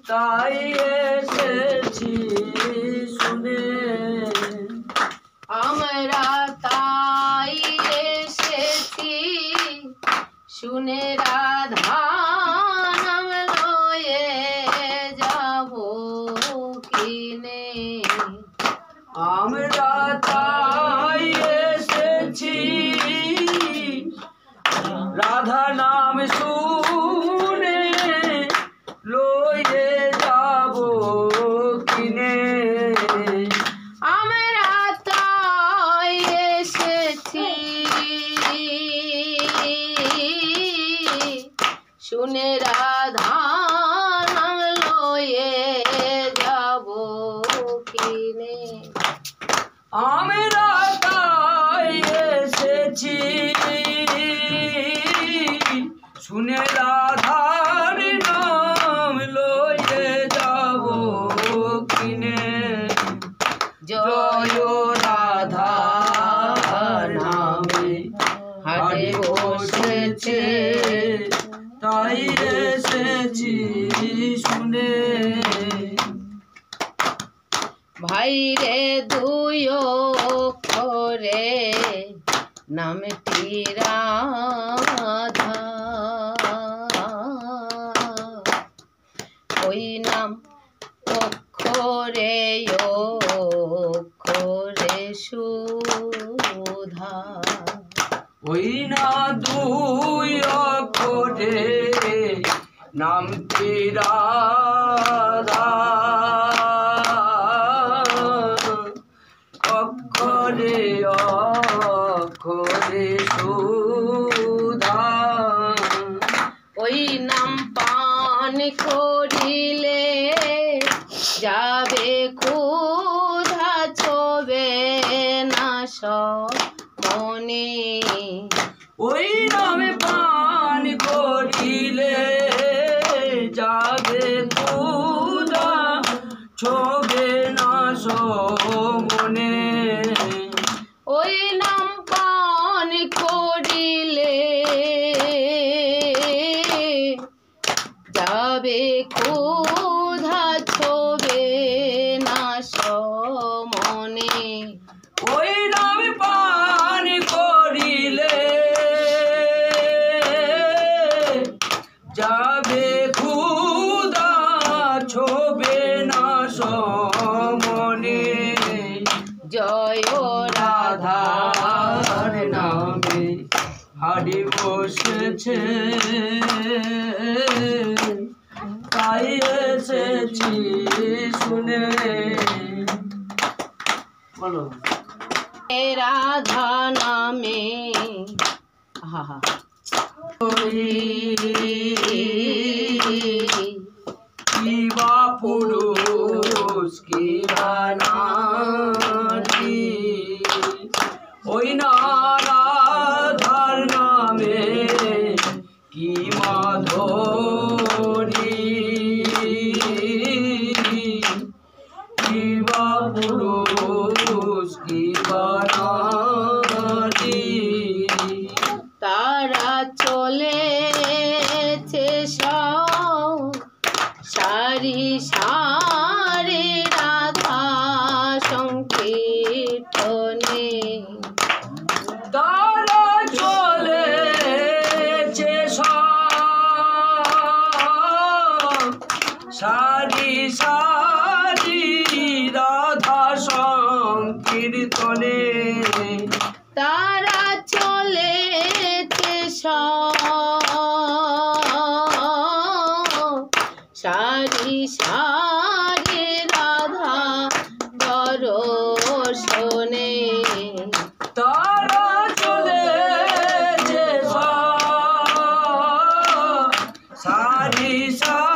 তাই এসেছি শুনে, আমরা তাই এসেছি শুনে রাধা নাম লয়ে যাব কিনে। আমরা তাই এসেছি রাধা নাম শুনে লয়ে যাব কিনে। আমরা তাই এসেছি শুনে রাধা নাম লয়ে যাব কিনে। আমরা তাই এসেছি শুনে রাধার নাম লয়ে যাব কিনে। জয় রাধার নামে হাটে বসেছে, তাই এসেছি শুনে। ভাই রে দুই অক্ষরে নামটি রাধা, ওই নাম অক্ষরে অক্ষরে সুধা। ওই না দুই অক্ষরে নামটি রাধা, অক্ষরে অক্ষরে সুধা। ওই নাম পান করিলে যাবে ক্ষুধা, ছোবে না মনে। ওই নামে পান করিলে যাবে ক্ষুধা, ছোবে না মনে। ওই নাম পান করিলে যাবে ক্ষুধা, ছোবে না মনে। ওই নাম পান করিলে যাবে ক্ষুধা, ছোবে না মনে। জয় রাধার নামে হাড়ি বসেছে, তাই এসেছি শুনে। বলো রাধা নামে কিবা পুরুষ কিবা নারী, ওই না রাধার নামে কি মাধুরী। কিবা পুরুষ কিবা নারী, তারা চলেছে সব সারি সারি রাধা সংকীর্তনে। তারা চলেছে সব সারি সারি রাধা সংকীর্তনে। তারা চলেছে সব সারি সারি রাধা দর্শনে। তারা চলেছে সব সারি সারি